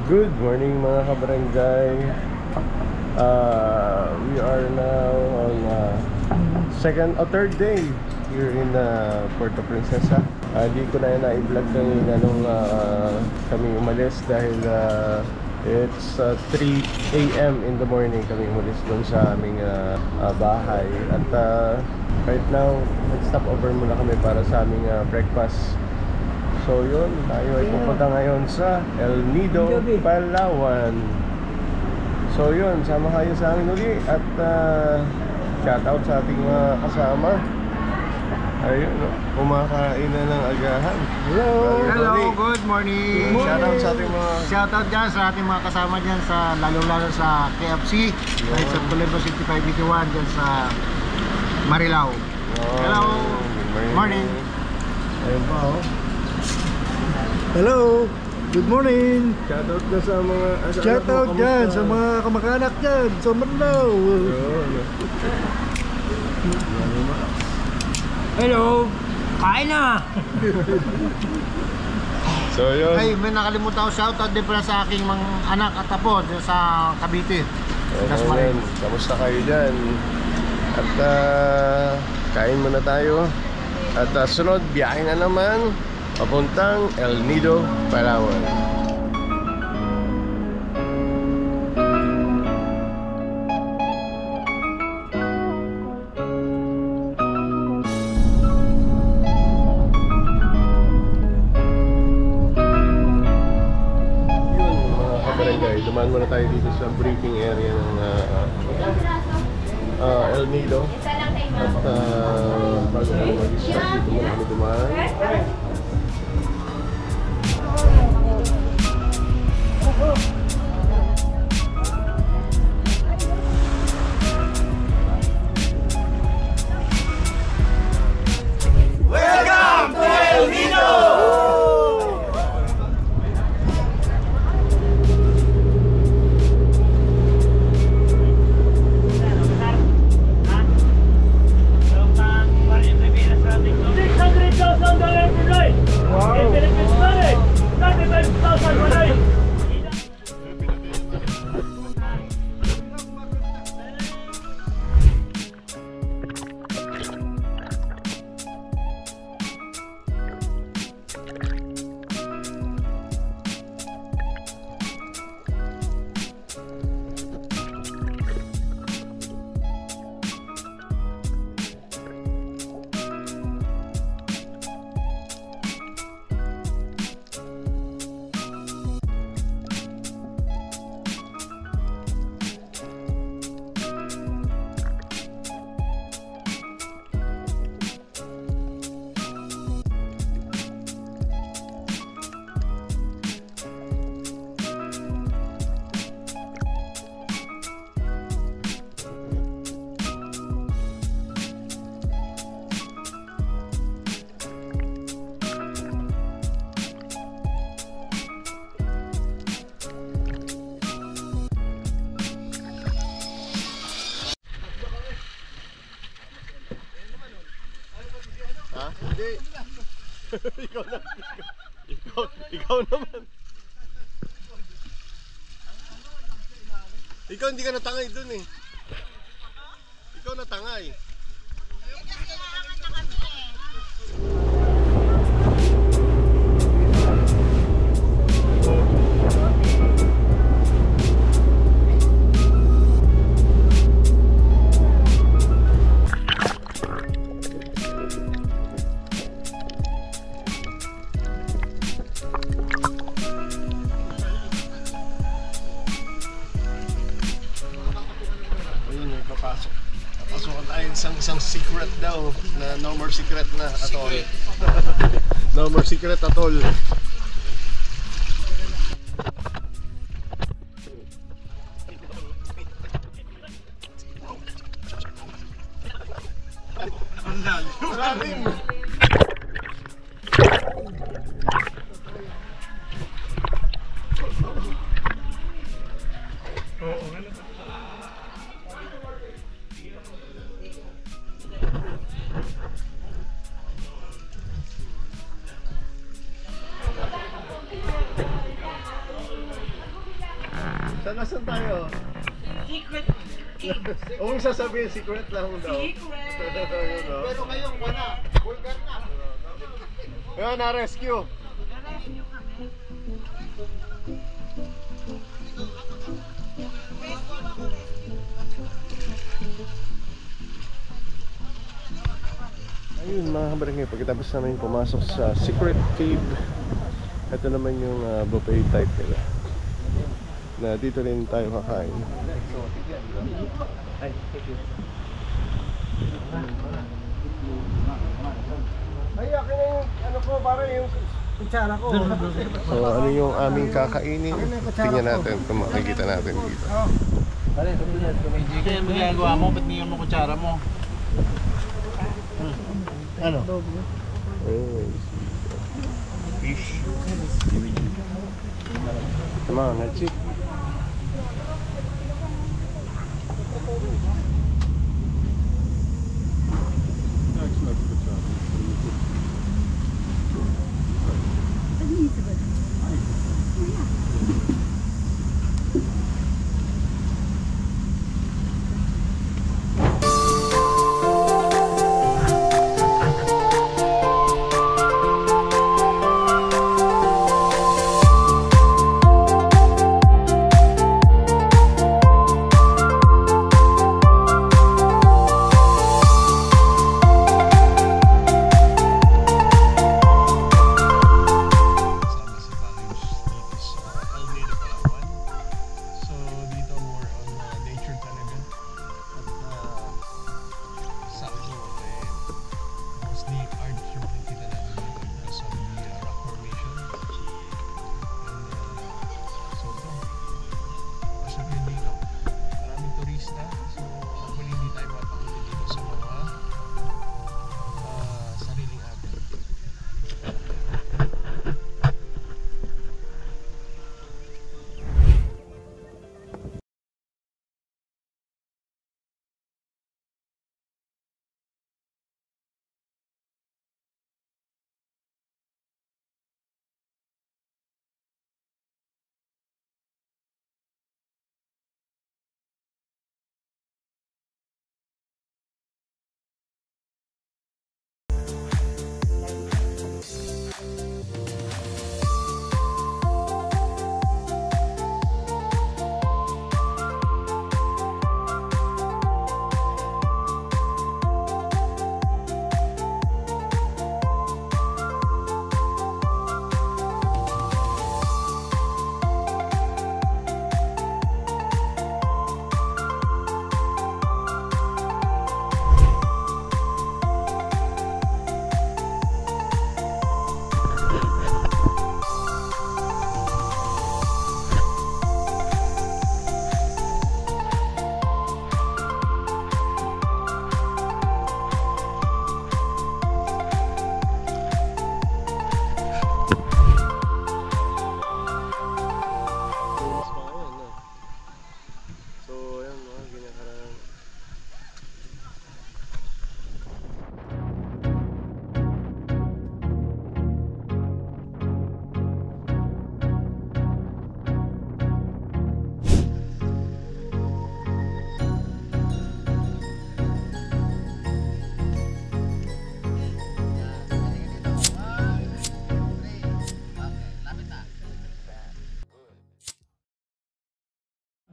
Good morning mga kabarangay. We are now on second or third day here in Puerto Princesa. Di ko na i-vlog kanina nung kami umalis dahil it's 3 AM in the morning kami umalis doon sa aming bahay. At right now, nag-stop over muna kami para sa aming breakfast. So yun, tayo ay pupunta ngayon sa El Nido, Palawan. So yun, sama kayo sa amin uli. At shout out sa ating mga kasama. Ayun, kumakain na ng agahan. Hello! Hello, good morning! Shout out sa ating mga... Shout out dyan sa ating mga kasama dyan sa lalo-lalo sa KFC ay sa Toledo 6581 dyan sa Marilao. Hello! Good Morning! Ayun pa oh. Hello! Good morning! Shoutout na sa mga... Shoutout dyan sa mga kamag-anak dyan sa Mandaw! Hello! Kain na! So yun. Ay, may nakalimutan ko shoutout din pala sa aking mga anak at apo dyan sa Cavite. Ayun, kamusta kayo dyan? At kain muna tayo. At sunod, biyahe na naman papuntang El Nido, Palawan. Dumaan muna tayo dito sa briefing area ng El Nido. At bago kami mag-start dito muna kami dumaan. Welcome to El Nido! Hindi. Ikaw naman. Ikaw hindi ka natangay dun eh. Ikaw natangay. Papasukan tayo isang secret daw na no more secret na atol. No more secret atol. Maraming Nasaan tayo? Secret. Huwag sasabihin, secret lang daw. Secret. Pero ngayon, wala. Vulgar na. Ayun, na-rescue. Ayun mga kabarangay, pagkatapos namin pumasok sa secret cave, ito naman yung buffet type nila na dito rin tayo kakain. Ay, akin na yung ano ko, parang yung Kutsara ko. so ano yung aming kakainin, tingnan natin kung makikita natin dito. Hindi yung ginagawa mo, ba't niyo mo kutsara mo? Ano? Oh, Fish. come on, let's eat.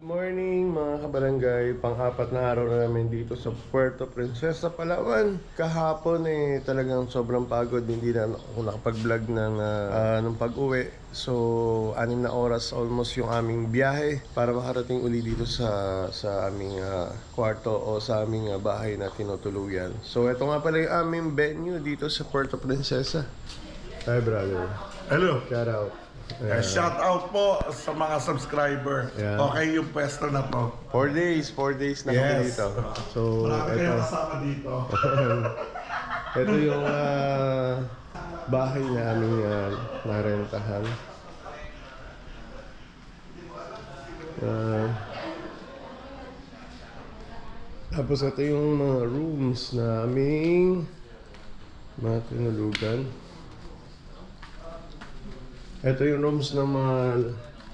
Morning mga kabarangay, pang-apat na araw na namin dito sa Puerto Princesa, Palawan. Kahapon talagang sobrang pagod, hindi na ako nakapag-vlog ng pag-uwi. So 6 na oras almost yung aming biyahe para makarating uli dito sa aming kwarto o sa aming bahay na tinutuluyan. So ito nga pala yung aming venue dito sa Puerto Princesa. Hi brother. Hello. Shout out. Shout out po sa mga subscriber. Yeah. Okay yung pwesto na to. 4 days na kami Yes. dito. So Marami ito, kayong kasama dito. ito yung bahay na aming narentahan. Tapos ito yung mga rooms na aming mga tinulugan. Ito yung rooms ng mga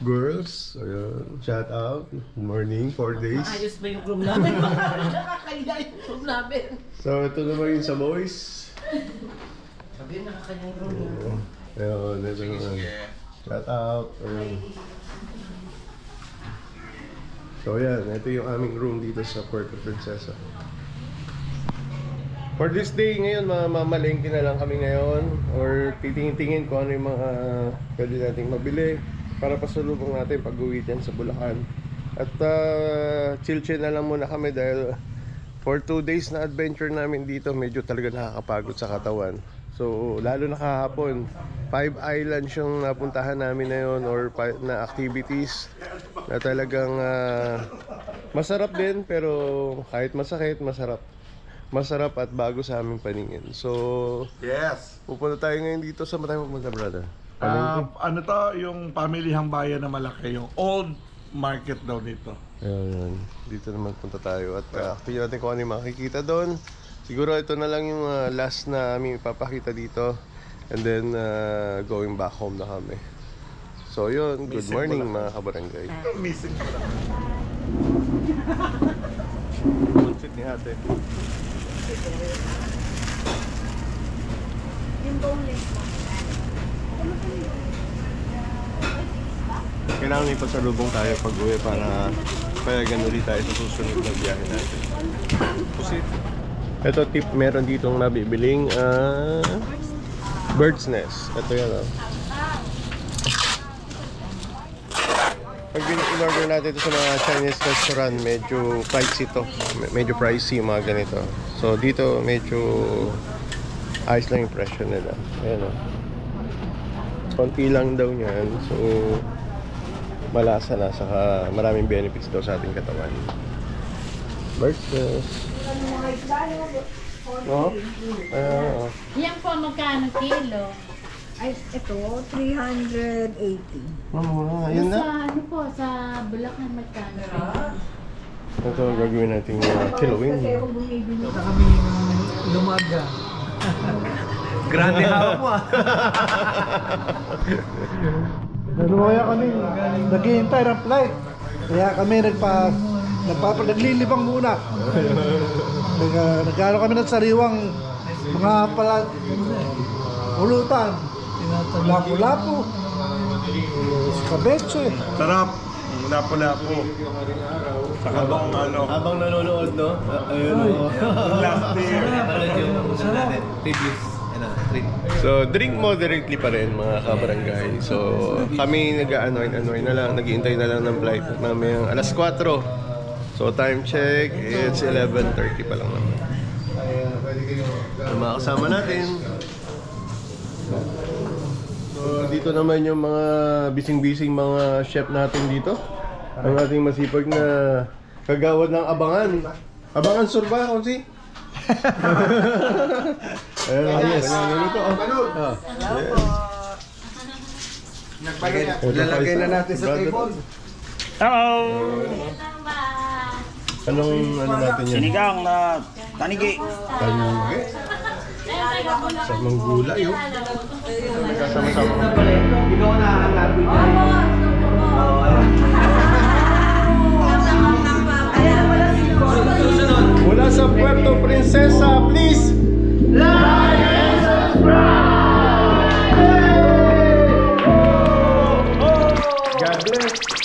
girls. Ayan. Shout out. Good morning. 4 days. Ayos ba yung room namin? Nakakaya yung room namin. So, ito naman yung sa boys. Sabi, nakakaya yung room. Ayun. Ito naman. Shout out. Ayun. So, ayan. Ito yung aming room dito sa Puerto Princesa. For this day, ngayon, mamalengke na lang kami ngayon or titingin-tingin kung ano yung mga pwede nating mabili para pasalubong natin pag-uwi dyan sa Bulacan. At chill-chill na lang muna kami dahil for 2 days na adventure namin dito, medyo talaga nakakapagod sa katawan. So, lalo na kahapon, 5 islands yung napuntahan namin na yun or na activities na talagang masarap din, pero kahit masakit, masarap at bago sa aming paningin. So, Yes. pupunta tayo ngayon dito. Saan ba tayo pupunta, brother? Ano to, yung pamilihang bayan na malaki, yung old market daw dito. Ayan, dito naman punta tayo. At tingnan natin kung ano yung makikita doon. Siguro ito na lang yung last na aming ipapakita dito. And then, going back home na kami. So yun, good morning mga kabarangay. Missing ko lang. Sit ni ate. Yung boneless mo. Kailangan ipasalubong tayo pag-uwi para payagan ulit tayo sa susunod na biyahe natin. Kasi ito tip, meron ditong nabibiling bird's nest. Ito yan Pag in-order natin ito sa mga Chinese restaurant, medyo pricey ito. Medyo pricey yung mga ganito. So dito medyo ayos lang yung presyo nila. Ayan konti lang daw niyan. So malasa na, saka maraming benefits daw sa ating katawan. Bird's nest. No? Yan po, magkano kilo? Ay, ito, 380. Mamura, ayun na. Sa ano po, sa Bulacan magkano? Ito gagawin natin kilowin. Kasi ako bumibili. Ito kami lumaga. Grande hawak mo Naluwaya kami, naghihintay ng flight. Kaya kami naglilibang muna. Nagkano kami ng sariwang mga ulutan. Lapu-lapu. Escabeche. Sarap. Lapo-lapo. Saka bang ano. Habang nanonood, no? Ayun, Last year. So, drink moderately pa rin mga kabarangay. So, kami nag-anoy na lang, naghihintay na lang ng flight mamayang alas 4. So, time check, it's 11:30 pa lang naman. Ang mga kasama natin. So, dito naman yung mga bising-bising mga chef natin dito. Ang ating masipag na kagawad ng abangan. Abangan surba, Konsi? Ayun, yes. Lalagay na natin sa table. Hello! Anong ano natin yan? Sinigang na tanigi. Talugi? Samang gulay, oh. Nagkasama-sama. Ikaw na hanapin Mula sa Puerto Princesa, please! Like and subscribe! God bless!